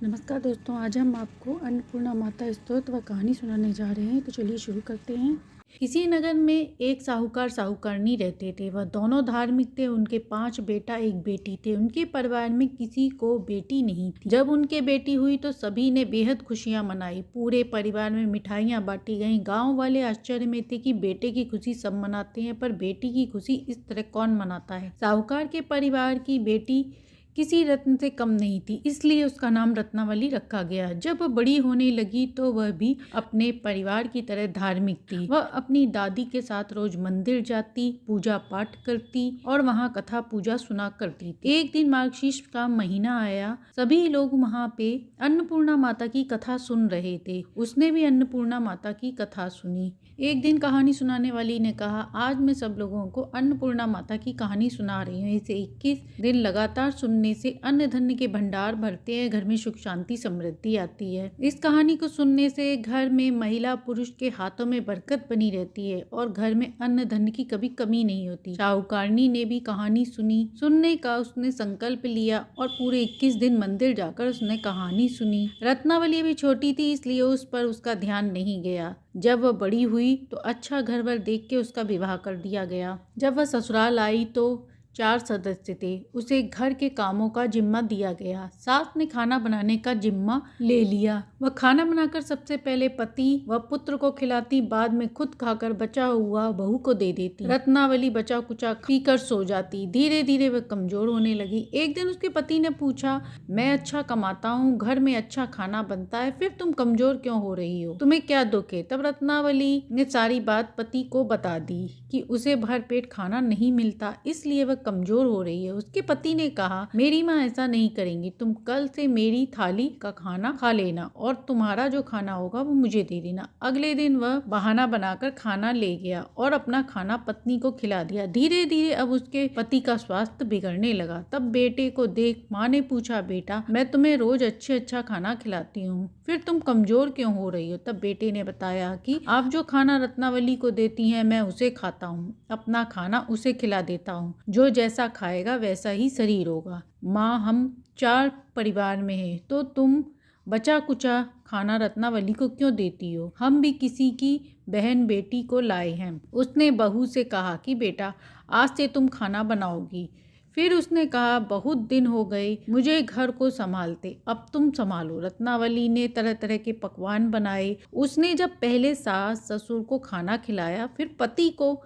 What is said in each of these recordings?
नमस्कार दोस्तों, आज हम आपको अन्नपूर्णा माता स्तोत्र व कहानी सुनाने जा रहे हैं। तो चलिए शुरू करते हैं। किसी नगर में एक साहूकार साहूकारनी रहते थे। वह दोनों धार्मिक थे। उनके 5 बेटा एक बेटी थे। उनके परिवार में किसी को बेटी नहीं थी। जब उनके बेटी हुई तो सभी ने बेहद खुशियां मनाई। पूरे परिवार में मिठाइयां बांटी गईं। गांव वाले आश्चर्य में थे कि बेटे की खुशी सब मनाते हैं, पर बेटी की खुशी इस तरह कौन मनाता है। साहूकार के परिवार की बेटी किसी रत्न से कम नहीं थी, इसलिए उसका नाम रत्नावली रखा गया। जब वह बड़ी होने लगी तो वह भी अपने परिवार की तरह धार्मिक थी। वह अपनी दादी के साथ रोज मंदिर जाती, पूजा पाठ करती और वहाँ कथा पूजा सुना करती थी। एक दिन मार्गशीर्ष का महीना आया। सभी लोग वहाँ पे अन्नपूर्णा माता की कथा सुन रहे थे। उसने भी अन्नपूर्णा माता की कथा सुनी। एक दिन कहानी सुनाने वाली ने कहा, आज मैं सब लोगों को अन्नपूर्णा माता की कहानी सुना रही हूँ। इसे 21 दिन लगातार सुनने से अन्न धन्य के भंडार भरते हैं, घर में सुख शांति समृद्धि आती है। इस कहानी को सुनने से घर में महिला पुरुष के हाथों में बरकत बनी रहती है और घर में अन्न धन्य की कभी कमी नहीं होती। साहूकारनी ने भी कहानी सुनी। सुनने का उसने संकल्प लिया और पूरे 21 दिन मंदिर जाकर उसने कहानी सुनी। रत्नावली भी छोटी थी, इसलिए उस पर उसका ध्यान नहीं गया। जब वह बड़ी हुई तो अच्छा घर वर देख के उसका विवाह कर दिया गया। जब वह ससुराल आई तो 4 सदस्य थे। उसे घर के कामों का जिम्मा दिया गया। सास ने खाना बनाने का जिम्मा ले लिया। वह खाना बनाकर सबसे पहले पति व पुत्र को खिलाती, बाद में खुद खाकर बचा हुआ बहू को दे देती। रत्नावली बचा कुचा पीकर सो जाती। धीरे धीरे वह कमजोर होने लगी। एक दिन उसके पति ने पूछा, मैं अच्छा कमाता हूँ, घर में अच्छा खाना बनता है, फिर तुम कमजोर क्यों हो रही हो? तुम्हें क्या दुख है? तब रत्नावली ने सारी बात पति को बता दी कि उसे भरपेट खाना नहीं मिलता, इसलिए वह कमजोर हो रही है। उसके पति ने कहा, मेरी माँ ऐसा नहीं करेंगी। तुम कल से मेरी थाली का खाना खा लेना और तुम्हारा जो खाना होगा वो मुझे दे देना। अगले दिन वह बहाना बनाकर खाना ले गया और अपना खाना पत्नी को खिला दिया। धीरे धीरे अब उसके पति का स्वास्थ्य बिगड़ने लगा। तब बेटे को देख माँ ने पूछा, बेटा मैं तुम्हें रोज अच्छा खाना खिलाती हूँ, फिर तुम कमजोर क्यों हो रही हो? तब बेटे ने बताया कि आप जो खाना रत्नावली को देती हैं मैं उसे खाता हूँ, अपना खाना उसे खिला देता हूँ। जो जैसा खाएगा वैसा ही शरीर होगा। माँ हम 4 परिवार में हैं, तो तुम बचा कुचा खाना रत्नावली को क्यों देती हो? हम भी किसी की बहन बेटी को लाए हैं। उसने बहू से कहा कि बेटा आज से तुम खाना बनाओगी। फिर उसने कहा, बहुत दिन हो गए मुझे घर को संभालते, अब तुम संभालो। रत्नावली ने तरह तरह के पकवान बनाए। उसने जब पहले सास ससुर को खाना खिलाया, फिर पति को,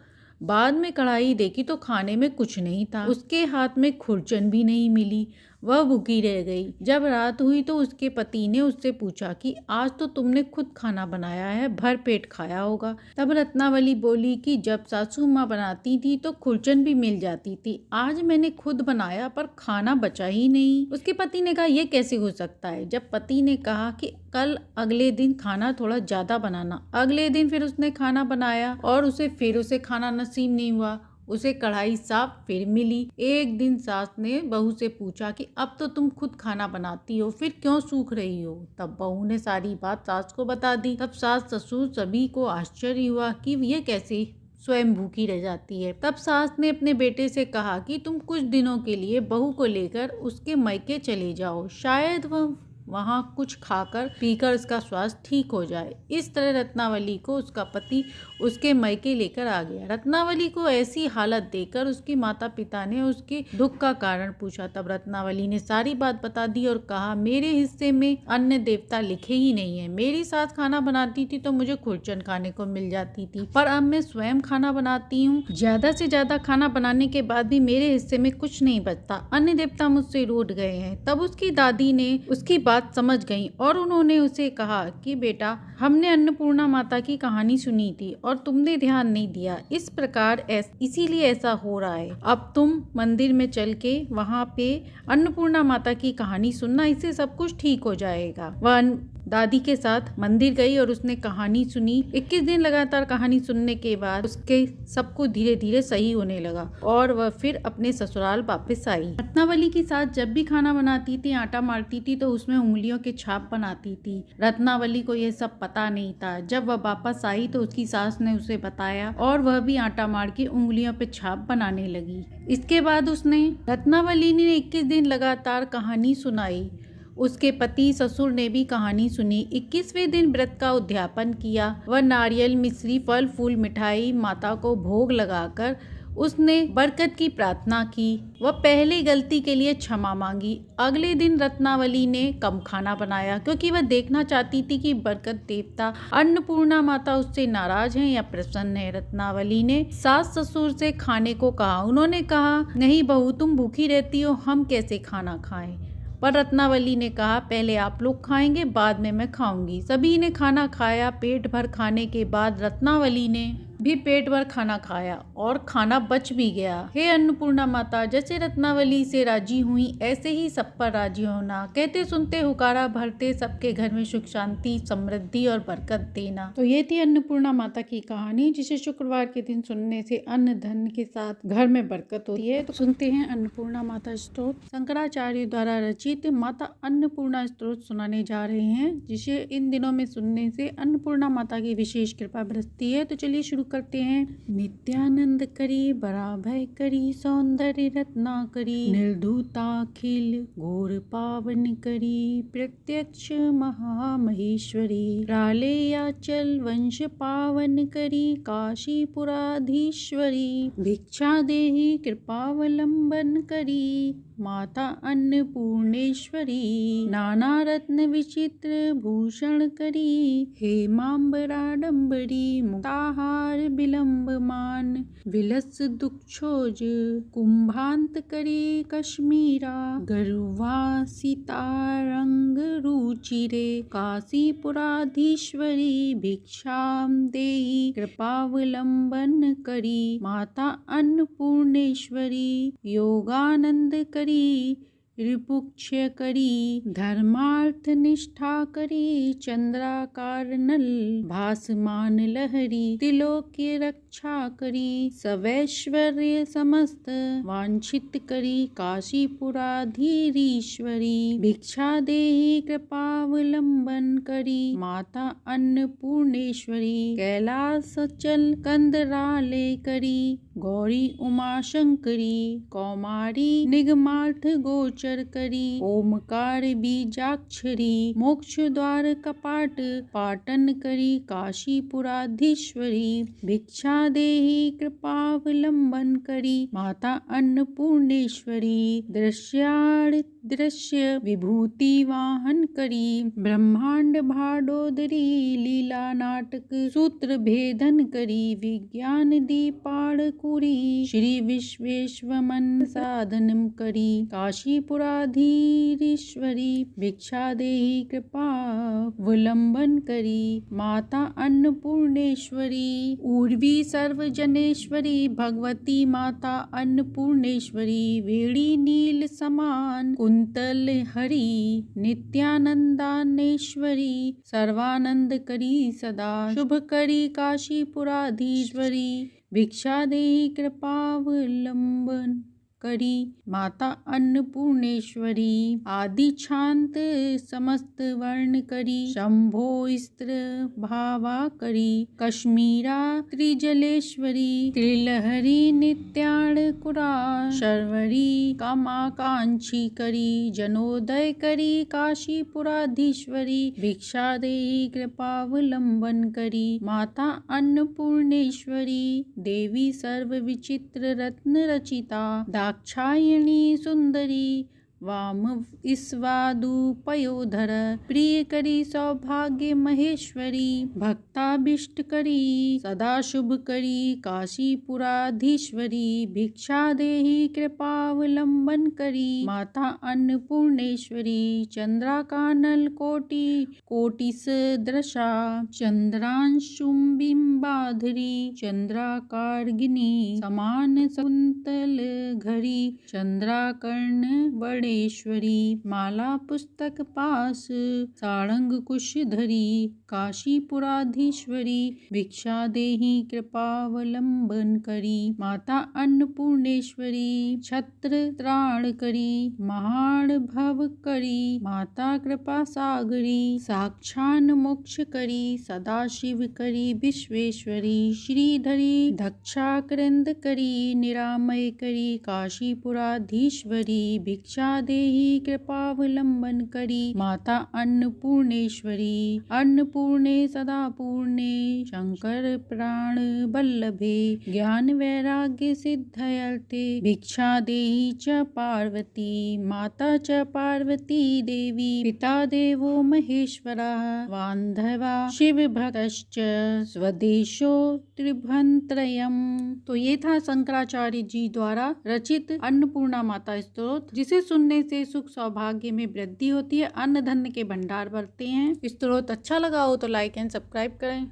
बाद में कढ़ाई देखी तो खाने में कुछ नहीं था। उसके हाथ में खुरचन भी नहीं मिली। वह भूखी रह गई। जब रात हुई तो उसके पति ने उससे पूछा कि आज तो तुमने खुद खाना बनाया है, भर पेट खाया होगा। तब रत्नावली बोली कि जब सासू माँ बनाती थी तो खुरचन भी मिल जाती थी, आज मैंने खुद बनाया पर खाना बचा ही नहीं। उसके पति ने कहा, यह कैसे हो सकता है? जब पति ने कहा कि कल अगले दिन खाना थोड़ा ज्यादा बनाना। अगले दिन फिर उसने खाना बनाया और उसे खाना नसीब नहीं हुआ। उसे कढ़ाई साफ फिर मिली। एक दिन सास ने बहू से पूछा कि अब तो तुम खुद खाना बनाती हो, फिर क्यों सूख रही हो? तब बहू ने सारी बात सास को बता दी। तब सास ससुर सभी को आश्चर्य हुआ कि यह कैसे स्वयं भूखी रह जाती है। तब सास ने अपने बेटे से कहा कि तुम कुछ दिनों के लिए बहू को लेकर उसके मायके चले जाओ, शायद वह वहाँ कुछ खाकर पीकर उसका स्वास्थ्य ठीक हो जाए। इस तरह रत्नावली को उसका पति उसके मायके लेकर आ गया। रत्नावली को ऐसी हालत देखकर उसके माता पिता ने उसके दुख का कारण पूछा। तब रत्नावली ने सारी बात बता दी और कहा, मेरे हिस्से में अन्न देवता लिखे ही नहीं है। मेरी सास खाना बनाती थी तो मुझे खुरचन खाने को मिल जाती थी, पर अब मैं स्वयं खाना बनाती हूँ। ज्यादा से ज्यादा खाना बनाने के बाद भी मेरे हिस्से में कुछ नहीं बचता। अन्न देवता मुझसे रूठ गए हैं। तब उसकी दादी ने उसकी बात समझ गई और उन्होंने उसे कहा कि बेटा हमने अन्नपूर्णा माता की कहानी सुनी थी और तुमने ध्यान नहीं दिया, इस प्रकार इसीलिए ऐसा हो रहा है। अब तुम मंदिर में चल के वहाँ पे अन्नपूर्णा माता की कहानी सुनना, इससे सब कुछ ठीक हो जाएगा। वह दादी के साथ मंदिर गई और उसने कहानी सुनी। 21 दिन लगातार कहानी सुनने के बाद उसके सब कुछ धीरे धीरे सही होने लगा और वह फिर अपने ससुराल वापस आई। रत्नावली की सास जब भी खाना बनाती थी, आटा मारती थी तो उसमें उंगलियों के छाप बनाती थी। रत्नावली को यह सब पता नहीं था। जब वह वापस आई तो उसकी सास ने उसे बताया और वह भी आटा मार के उंगलियों पे छाप बनाने लगी। इसके बाद रत्नावली ने 21 दिन लगातार कहानी सुनाई। उसके पति ससुर ने भी कहानी सुनी। 21वें दिन व्रत का उद्यापन किया। वह नारियल, मिश्री, फल फूल, मिठाई माता को भोग लगाकर उसने बरकत की प्रार्थना की। वह पहली गलती के लिए क्षमा मांगी। अगले दिन रत्नावली ने कम खाना बनाया क्योंकि वह देखना चाहती थी कि बरकत देवता अन्नपूर्णा माता उससे नाराज हैं या प्रसन्न है। रत्नावली ने सास ससुर से खाने को कहा। उन्होंने कहा, नहीं बहू, तुम भूखी रहती हो, हम कैसे खाना खाएं। पर रत्नावली ने कहा, पहले आप लोग खाएंगे, बाद में मैं खाऊंगी। सभी ने खाना खाया। पेट भर खाने के बाद रत्नावली ने भी पेट भर खाना खाया और खाना बच भी गया। हे अन्नपूर्णा माता, जैसे रत्नावली से राजी हुई ऐसे ही सब पर राजी होना। कहते सुनते हुकारा भरते सबके घर में सुख शांति समृद्धि और बरकत देना। तो ये थी अन्नपूर्णा माता की कहानी, जिसे शुक्रवार के दिन सुनने से अन्न धन के साथ घर में बरकत होती है। तो सुनते हैं अन्नपूर्णा माता स्तोत्र। शंकराचार्य द्वारा रचित माता अन्नपूर्णा स्तोत्र सुनाने जा रहे हैं, जिसे इन दिनों में सुनने से अन्नपूर्णा माता की विशेष कृपा बरसती है। तो चलिए शुरू करते हैं। नित्यानंद करी, बराभय करी, सौंदर्य रत्ना करी, निर्धूताखिल घोर पावन करी, प्रत्यक्ष महामहेश्वरी, रालेयाचल वंश पावन करी, काशीपुराधीश्वरी, भिक्षा देहि कृपावलंबन करी, माता अन्नपूर्णेश्वरी, नाना रत्न विचित्र भूषण करी, हेमांबराडंबरी, मुक्ताहार विलंबमान, विलस दुक्षोज कुंभांत करी, कश्मीरा गरुवा सीतारंग रुचिरे, काशीपुराधीश्वरी, भिक्षाम देहि कृपावलंबन करी, माता अन्नपूर्णेश्वरी, योगानंद करी, रिपुक्ष्य करी, धर्मार्थ निष्ठा करी, चंद्राकार नल भासमान लहरी, त्रिलोक्य रक्षा करी, सवैश्वर्य समस्त वांछित करी, काशीपुराधीश्वरी, भिक्षा देहि कृपावलंबन करी, माता अन्नपूर्णेश्वरी, कैलासचल कंदराले करी, गौरी उमाशंकरी, कौमारी निगमार्थ गोचर करी, ओमकार बीजाक्षरी, मोक्ष द्वार कपाट पाटन करी, काशीपुराधीश्वरी, भिक्षा देहि कृपावलंबन करी, माता अन्नपूर्णेश्वरी, दृश्य विभूति वाहन करी, ब्रह्मांड भाडोदरी, लीला नाटक सूत्र भेदन करी, विज्ञान दीपाड़ कुरी, श्री विश्वेश्वमन साधनम करी, काशीपुराधीश्वरी, भिक्षा देहि कृपावलंबन करी, माता अन्नपूर्णेश्वरी, ऊर्वी सर्वजनेश्वरी, भगवती माता अन्नपूर्णेश्वरी, वेणी नील समान कुंतल हरि, नित्यानंदानेश्वरी, सर्वानंद करी सदा, शुभ करी, काशीपुराधीश्वरी, भिक्षा देहि कृपावलंबन करी, माता अन्नपूर्णेश्वरी, आदि शांत समस्त वर्ण करी, शंभो स्त्र भावा करी, कश्मीरा त्रिजलेश्वरी, त्रिलहरी नित्याणकुरा, शर्वरी कामाकांक्षी करी, जनोदय करी, काशीपुराधीश्वरी, भिक्षा देहि कृपावलंबन करी, माता अन्नपूर्णेश्वरी, देवी सर्व विचित्र रत्न रचिता, दाक्षायणी सुंदरी, वाम स्वादुपयोधर, प्रिय करी, सौभाग्य महेश्वरी, भक्ताभिष्ट करी, सदा शुभ करी, काशीपुराधीश्वरी, भिक्षा देहि कृपावलंबन करी, माता अन्नपूर्णेश्वरी, चंद्राकानल कोटि कोटिस दृशा, चंद्रांशुम बिंबाधरी, चंद्राकारगिनी समान कुंतल घरी, चंद्राकर्ण बड़ेश्वरी, माला पुस्तक पास सारंग कुश धरी, काशीपुराधीश्वरी, भिक्षा देहि कृपावलंबन करी, माता अन्नपूर्णेश्वरी, छत्र त्राण करी, महान भव करी, माता कृपा सागरी, साक्षान मोक्ष करी, सदाशिव करी, विश्वेश्वरी, श्रीधरी, दक्षाकृंद करी, निरामय करी, काशीपुराधीश्वरी, भिक्षा देहि कृपावलंबन करी। माता अन्नपूर्णेश्वरी, अन्नपूर्णे सदा पूर्णे, शंकर प्राण बल्लभे, ज्ञान वैराग्य सिद्धयर्थे, भिक्षा देहि च पार्वती। माता च पार्वती देवी, पिता देवो महेश्वरः, बान्धवा शिव भक्तश्च, स्वदेशो त्रिभंत्रयम्। तो ये था शंकराचार्य जी द्वारा रचित अन्नपूर्णा माता स्तोत्र, जिसे सुनने से सुख सौभाग्य में वृद्धि होती है, अन्न धन के भंडार बढ़ते हैं। स्तोत्र अच्छा लगा हो तो लाइक एंड सब्सक्राइब करें।